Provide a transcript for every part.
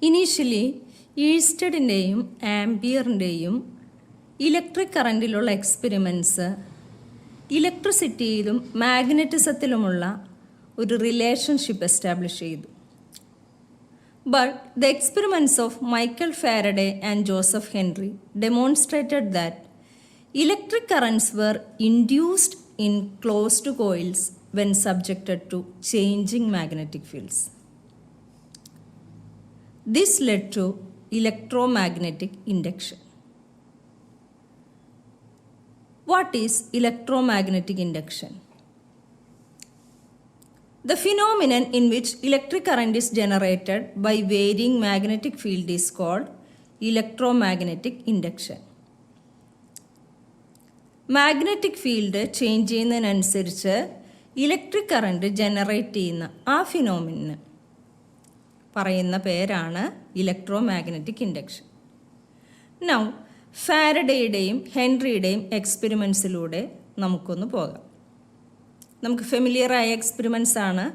Initially ഈസ്റ്റഡിൻ്റെയും ആംപിയറിൻ്റെയും electric കറൻറ്റിലുള്ള എക്സ്പെരിമെൻറ്റ്സ് ഇലക്ട്രിസിറ്റിയിലും മാഗ്നറ്റിസത്തിലുമുള്ള ഒരു റിലേഷൻഷിപ്പ് എസ്റ്റാബ്ലിഷ് ചെയ്തു. But the experiments of Michael Faraday and Joseph Henry demonstrated that electric currents were induced in closed coils when subjected to changing magnetic fields. This led to electromagnetic induction. What is electromagnetic induction? The phenomenon in which electric current is generated by varying magnetic field is called electromagnetic induction. Magnetic field change ചെയ്യുന്നതിനനുസരിച്ച് electric current generate ചെയ്യുന്ന ആ ഫിനോമിനന് പറയുന്ന പേരാണ് electromagnetic induction. Now ഫാരഡേയുടെയും ഹെൻറിയുടെയും എക്സ്പെരിമെൻറ്റ്സിലൂടെ നമുക്കൊന്ന് പോകാം. നമുക്ക് ഫെമിലിയറായ എക്സ്പെരിമെൻറ്റ്സ് ആണ്.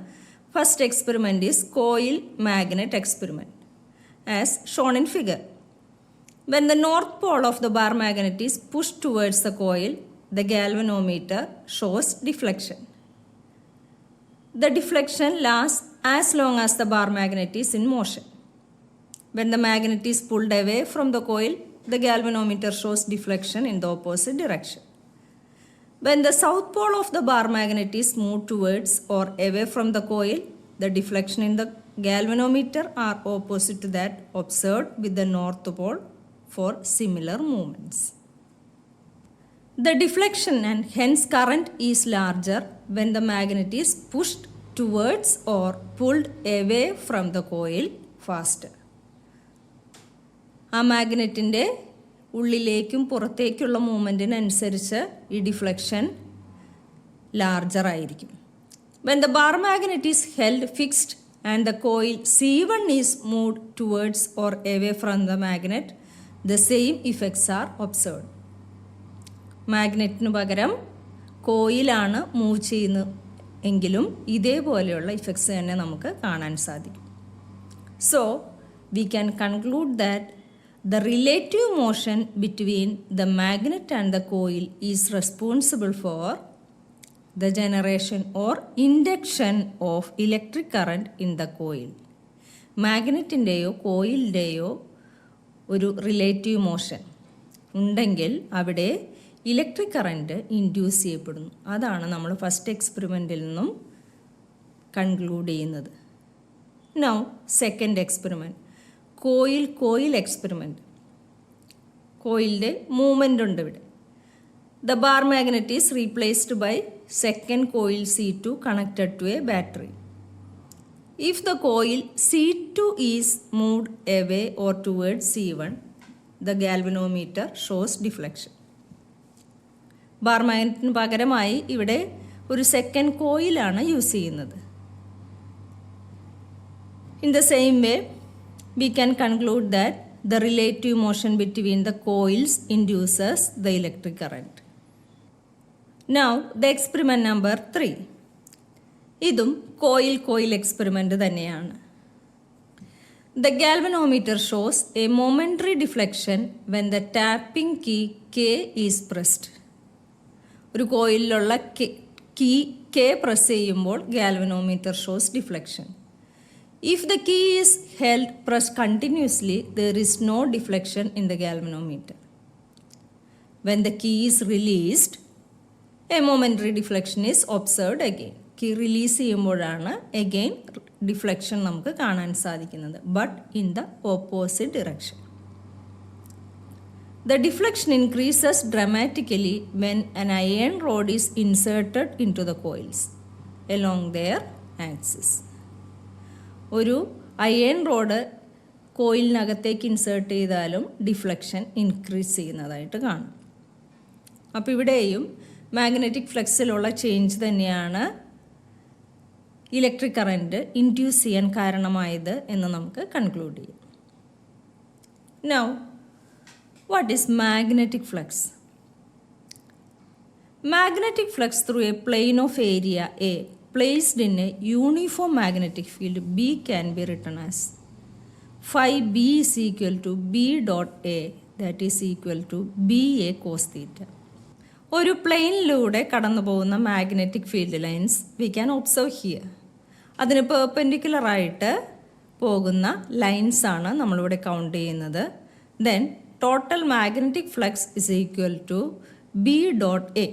First experiment is coil magnet experiment as shown in figure. When the north pole of the bar magnet is pushed towards the coil, the galvanometer shows deflection. The deflection lasts as long as the bar magnet is in motion. When the magnet is pulled away from the coil, the galvanometer shows deflection in the opposite direction. When the south pole of the bar magnet is moved towards or away from the coil, the deflection in the galvanometer are opposite to that observed with the north pole for similar movements. The deflection and hence current is larger when the magnet is pushed towards or pulled away from the coil faster. ആ മാഗ്നറ്റിൻ്റെ ഉള്ളിലേക്കും പുറത്തേക്കുള്ള മൂവ്മെൻറ്റിനനുസരിച്ച് ഈ deflection larger ആയിരിക്കും. When the bar magnet is held fixed and the coil C1 is moved towards or away from the magnet, the same effects are observed. മാഗ്നറ്റിന് പകരം കോയിലാണ് move ചെയ്യുന്നത് എങ്കിലും ഇതേപോലെയുള്ള effects തന്നെ നമുക്ക് കാണാൻ സാധിക്കും. So we can conclude that the relative motion between the magnet and the coil is responsible for the generation or induction of electric current in the coil. മാഗ്നറ്റിൻ്റെയോ കോയിലിൻ്റെയോ ഒരു റിലേറ്റീവ് മോഷൻ ഉണ്ടെങ്കിൽ അവിടെ ഇലക്ട്രിക് കറൻറ്റ് ഇൻഡ്യൂസ് ചെയ്യപ്പെടുന്നു. അതാണ് നമ്മൾ first എക്സ്പെരിമെൻറ്റിൽ നിന്നും conclude ചെയ്യുന്നത്. Now second experiment, coil experiment. കോയിലിൻ്റെ movement ഉണ്ട് ഇവിടെ. The bar magnet is replaced by second coil C2 connected to A battery. If the coil C2 is moved away or towards C1, the galvanometer shows deflection. Bar മാഗ്നറ്റിന് പകരമായി ഇവിടെ ഒരു second കോയിലാണ് use ചെയ്യുന്നത്. In the same way, we can conclude that the relative motion between the coils induces the electric current. Now, the experiment number 3. ഇതും coil experiment തന്നെയാണ്. The galvanometer shows a momentary deflection when the tapping key K is pressed. ഒരു കോയിലുള്ള key K press ചെയ്യുമ്പോൾ galvanometer shows deflection. If the key is held press continuously there is no deflection in the galvanometer. When the key is released a momentary deflection is observed again. Key release ചെയ്യുമ്പോഴാണ് again deflection നമുക്ക് കാണാൻ സാധിക്കുന്നത്, but in the opposite direction. The deflection increases dramatically when an iron rod is inserted into the coils along their axis. ഒരു iron rod കോയിലിനകത്തേക്ക് insert ചെയ്താലും deflection increase ചെയ്യുന്നതായിട്ട് കാണും. അപ്പോൾ ഇവിടെയും മാഗ്നറ്റിക് ഫ്ലക്സിലുള്ള ചേഞ്ച് തന്നെയാണ് ഇലക്ട്രിക് കറൻറ്റ് ഇൻഡ്യൂസ് ചെയ്യാൻ കാരണമായത് എന്ന് നമുക്ക് കൺക്ലൂഡ് ചെയ്യാം. Now what is magnetic flux? Magnetic flux through a plane of area A placed in a uniform magnetic field B can be written as phi b is equal to b dot a, that is equal to ba cos theta. ഒരു പ്ലെയിനിലൂടെ കടന്നു പോകുന്ന magnetic field lines we can observe here. അതിന് പെർപെൻഡിക്കുലറായിട്ട് പോകുന്ന lines ആണ് നമ്മളിവിടെ count ചെയ്യുന്നത്. Then total magnetic flux is equal to B dot A.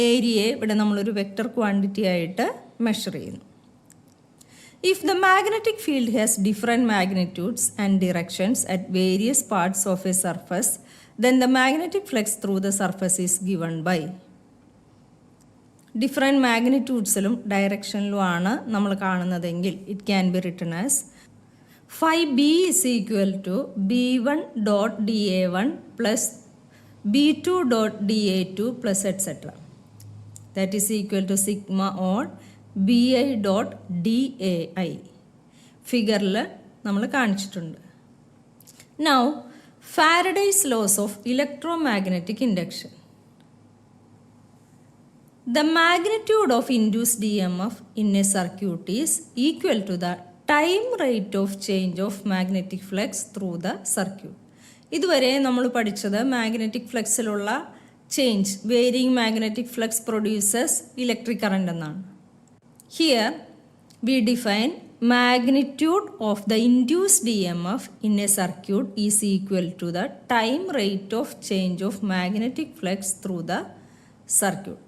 ഏരിയയെ ഇവിടെ നമ്മളൊരു വെക്റ്റർ ക്വാണ്ടിറ്റി ആയിട്ട് മെഷർ ചെയ്യുന്നു. If the magnetic field has different magnitudes and directions at various parts of a surface, then the magnetic flux through the surface is given by. Different magnitudesലും ഡയറക്ഷനിലും ആണ് നമ്മൾ കാണുന്നതെങ്കിൽ it can be written as phi b is equal to b1 dot da1 plus b2 dot da2 plus etc. That is equal to sigma or bi dot dai. ഫിഗറിൽ നമ്മൾ കാണിച്ചിട്ടുണ്ട്. Now Faraday's laws of electromagnetic induction. The magnitude of induced EMF in a circuit is equal to the time rate of change of magnetic flux through the circuit. ഇതുവരെ നമ്മൾ പഠിച്ചത് magnetic ഫ്ലക്സിലുള്ള change, varying magnetic flux produces electric current എന്നാണ്. Here we define magnitude of the induced EMF in a circuit is equal to the time rate of change of magnetic flux through the circuit.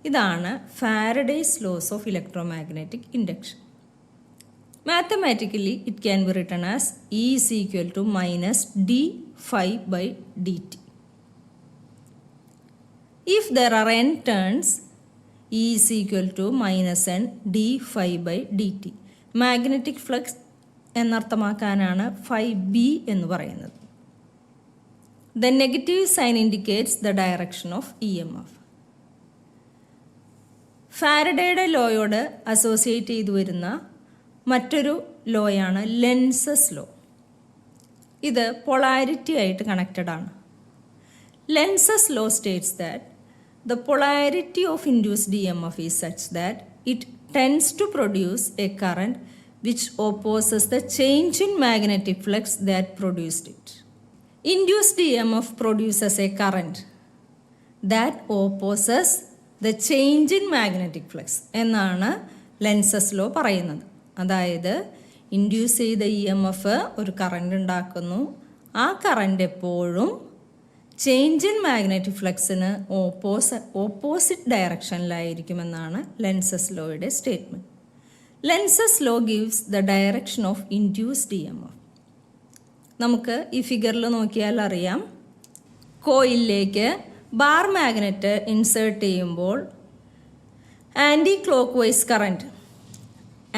ഇതാണ് Faraday's laws of electromagnetic induction. Mathematically it can be written as E is equal to minus d phi by dt. If there are n turns, E is equal to minus n d phi by dt. Magnetic flux എന്നർത്ഥമാക്കാനാണ് phi b എന്ന് പറയുന്നത്. The negative sign indicates the direction of EMF. ഫാരഡേയുടെ ലോയോട് അസോസിയേറ്റ് ചെയ്തു വരുന്ന മറ്റൊരു ലോയാണ് ലെൻസസ് ലോ. ഇത് പൊളാരിറ്റി ആയിട്ട് കണക്റ്റഡ് ആണ്. Lenz's law states that the polarity of induced EMF is such that it tends to produce a current which opposes the change in magnetic flux that produced it. Induced EMF produces a current that opposes the change in magnetic flux എന്നാണ് Lenz's law പറയുന്നത്. അതായത് induce ചെയ്ത EMF ഒരു current ഉണ്ടാക്കുന്നു. ആ current എപ്പോഴും change in magnetic ഫ്ലക്സിന് opposite ഡയറക്ഷനിലായിരിക്കുമെന്നാണ് ലെൻസസ് ലോയുടെ സ്റ്റേറ്റ്മെൻറ്റ്. Lenz's law gives the direction of induced EMF. നമുക്ക് ഈ ഫിഗറിൽ നോക്കിയാൽ അറിയാം, കോയിലിലേക്ക് ബാർ മാഗ്നറ്റ് ഇൻസേർട്ട് ചെയ്യുമ്പോൾ anti clock vice current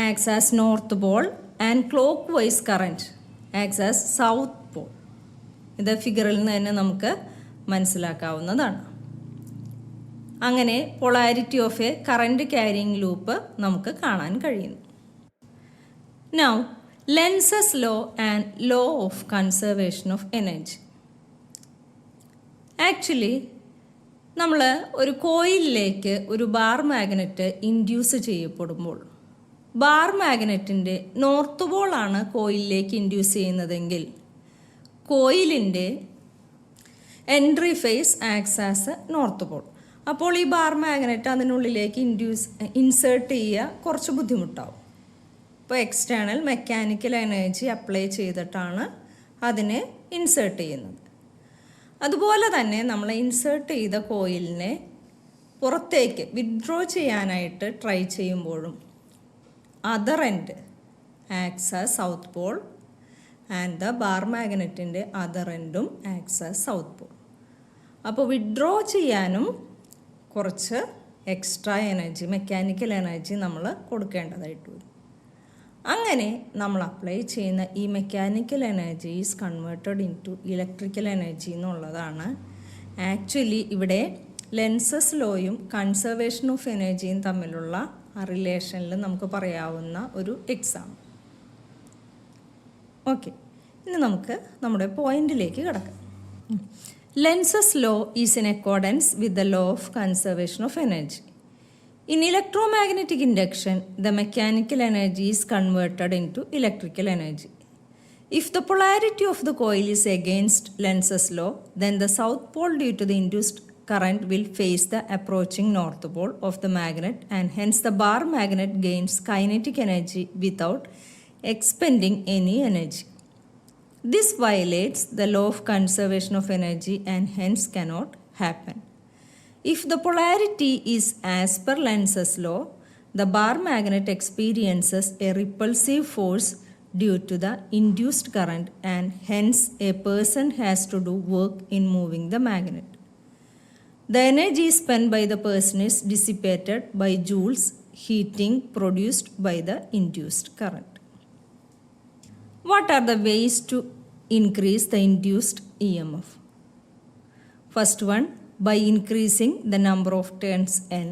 acts as north pole and clock vice current acts as south pole. ഇത് ഫിഗറിൽ നിന്ന് തന്നെ നമുക്ക് മനസ്സിലാക്കാവുന്നതാണ്. അങ്ങനെ polarity of a current carrying loop നമുക്ക് കാണാൻ കഴിയുന്നു. Now Lenz's law and law of conservation of energy. Actually നമ്മൾ ഒരു കോയിലിലേക്ക് ഒരു ബാർ മാഗ്നറ്റ് ഇൻഡ്യൂസ് ചെയ്യപ്പെടുമ്പോൾ ബാർ മാഗ്നറ്റിൻ്റെ നോർത്ത് പോളാണ് കോയിലിലേക്ക് ഇൻഡ്യൂസ് ചെയ്യുന്നതെങ്കിൽ കോയിലിൻ്റെ entry face acts as north pole. അപ്പോൾ ഈ ബാർ മാഗ്നറ്റ് അതിനുള്ളിലേക്ക് ഇൻസേർട്ട് ചെയ്യുക കുറച്ച് ബുദ്ധിമുട്ടാവും. ഇപ്പോൾ എക്സ്റ്റേണൽ മെക്കാനിക്കൽ എനർജി അപ്ലൈ ചെയ്തിട്ടാണ് അതിനെ ഇൻസേർട്ട് ചെയ്യുന്നത്. അതുപോലെ തന്നെ നമ്മൾ ഇൻസേർട്ട് ചെയ്ത കോയിലിനെ പുറത്തേക്ക് വിത്ഡ്രോ ചെയ്യാനായിട്ട് ട്രൈ ചെയ്യുമ്പോഴും other end acts as south pole and the bar മാഗ്നറ്റിൻ്റെ അതർ എൻഡും ആക്സ് ആസ് സൗത്ത് പോൾ. അപ്പോൾ വിഡ്രോ ചെയ്യാനും കുറച്ച് എക്സ്ട്രാ എനർജി, മെക്കാനിക്കൽ എനർജി നമ്മൾ കൊടുക്കേണ്ടതായിട്ട് വരും. അങ്ങനെ നമ്മൾ അപ്ലൈ ചെയ്യുന്ന ഈ mechanical energy is converted into electrical energy എന്നുള്ളതാണ് ആക്ച്വലി ഇവിടെ ലെൻസസ് ലോയും കൺസർവേഷൻ ഓഫ് എനർജിയും തമ്മിലുള്ള ആ റിലേഷനിൽ നമുക്ക് പറയാവുന്ന ഒരു എക്സാമ്പിൾ. ഓക്കെ, ഇനി നമുക്ക് നമ്മുടെ പോയിന്റിലേക്ക് കിടക്കാം. Lenz's law is in accordance with the law of conservation of energy. In electromagnetic induction the mechanical energy is converted into electrical energy. If the polarity of the coil is against Lenz's law, then the south pole due to the induced current will face the approaching north pole of the magnet, and hence the bar magnet gains kinetic energy without expending any energy. This violates the law of conservation of energy and hence cannot happen. If the polarity is as per Lenz's law, the bar magnet experiences a repulsive force due to the induced current, and hence a person has to do work in moving the magnet. The energy spent by the person is dissipated by Joule's heating produced by the induced current. What are the ways to increase the induced EMF? First one, by increasing the number of turns N.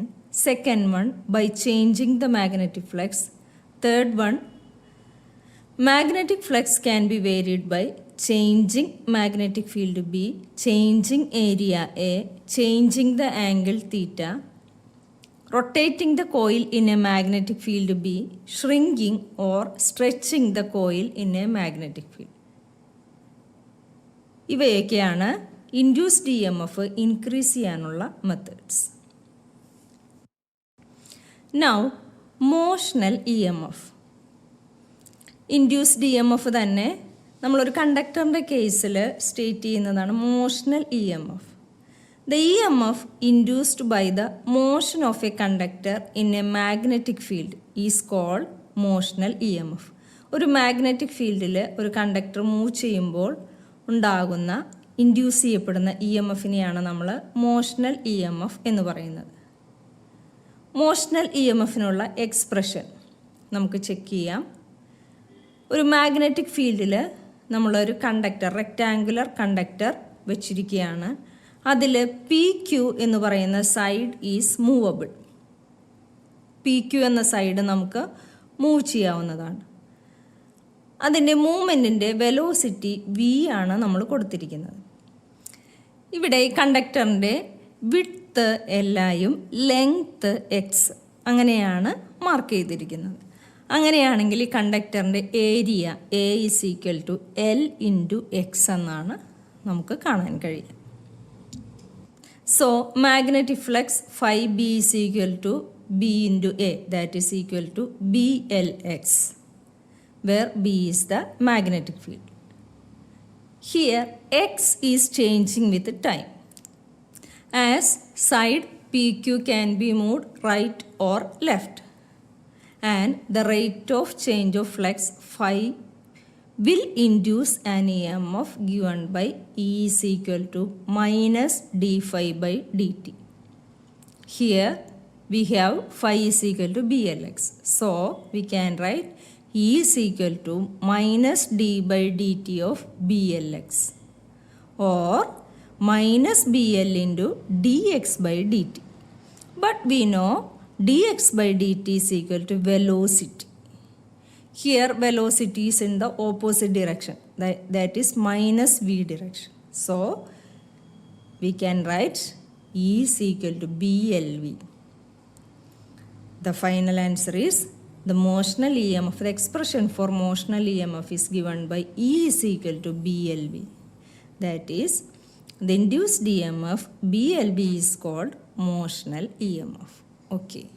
Second one, by changing the magnetic flux. Third one, magnetic flux can be varied by changing magnetic field B, changing area A, changing the angle theta, rotating the coil in a magnetic field B, shrinking or stretching the coil in a magnetic field. ഇവയൊക്കെയാണ് induced EMF increase ചെയ്യാനുള്ള methods. Now motional EMF. Induced EMF തന്നെ നമ്മളൊരു കണ്ടക്ടറിൻ്റെ കേസിൽ state ചെയ്യുന്നതാണ് motional EMF. The EMF induced by the motion of a conductor in a magnetic field is called motional EMF. ഒരു magnetic ഫീൽഡിൽ ഒരു conductor move ചെയ്യുമ്പോൾ ഉണ്ടാകുന്ന ഇൻഡ്യൂസ് ചെയ്യപ്പെടുന്ന EMFനെയാണ് നമ്മൾ മോഷണൽ EMF എന്ന് പറയുന്നത്. മോഷണൽ EMFനുള്ള എക്സ്പ്രഷൻ നമുക്ക് ചെക്ക് ചെയ്യാം. ഒരു മാഗ്നറ്റിക് ഫീൽഡിൽ നമ്മളൊരു കണ്ടക്ടർ, റെക്റ്റാങ്കുലർ കണ്ടക്ടർ വെച്ചിരിക്കുകയാണ്. അതിൽ PQ എന്ന് പറയുന്ന സൈഡ് ഈസ് മൂവബിൾ. PQ എന്ന സൈഡ് നമുക്ക് മൂവ് ചെയ്യാവുന്നതാണ്. അതിൻ്റെ മൂവ്മെൻറ്റിൻ്റെ വെലോസിറ്റി V ആണ് നമ്മൾ കൊടുത്തിരിക്കുന്നത്. ഇവിടെ ഈ കണ്ടക്ടറിൻ്റെ വിഡ്ത്ത് എല്ലായും ലെങ്ത്ത് X അങ്ങനെയാണ് മാർക്ക് ചെയ്തിരിക്കുന്നത്. അങ്ങനെയാണെങ്കിൽ ഈ കണ്ടക്ടറിൻ്റെ area A is equal to L into X എന്നാണ് നമുക്ക് കാണാൻ കഴിയുക. So magnetic flux phi B is equal to B into A, that is equal to BLX, where B is the magnetic field. Here X is changing with time, as side PQ can be moved right or left, and the rate of change of flux phi will induce an EMF given by E is equal to minus d phi by dt. Here we have phi is equal to BLX. So we can write E is equal to minus d by dt of BLX, or minus BL into dx by dt. But we know dx by dt is equal to velocity. Here velocity is in the opposite direction, that is minus v direction. So we can write E is equal to BLV. The final answer is the motional EMF. The expression for motional EMF is given by E is equal to BLV. That is, the induced EMF BLV is called motional EMF. Okay.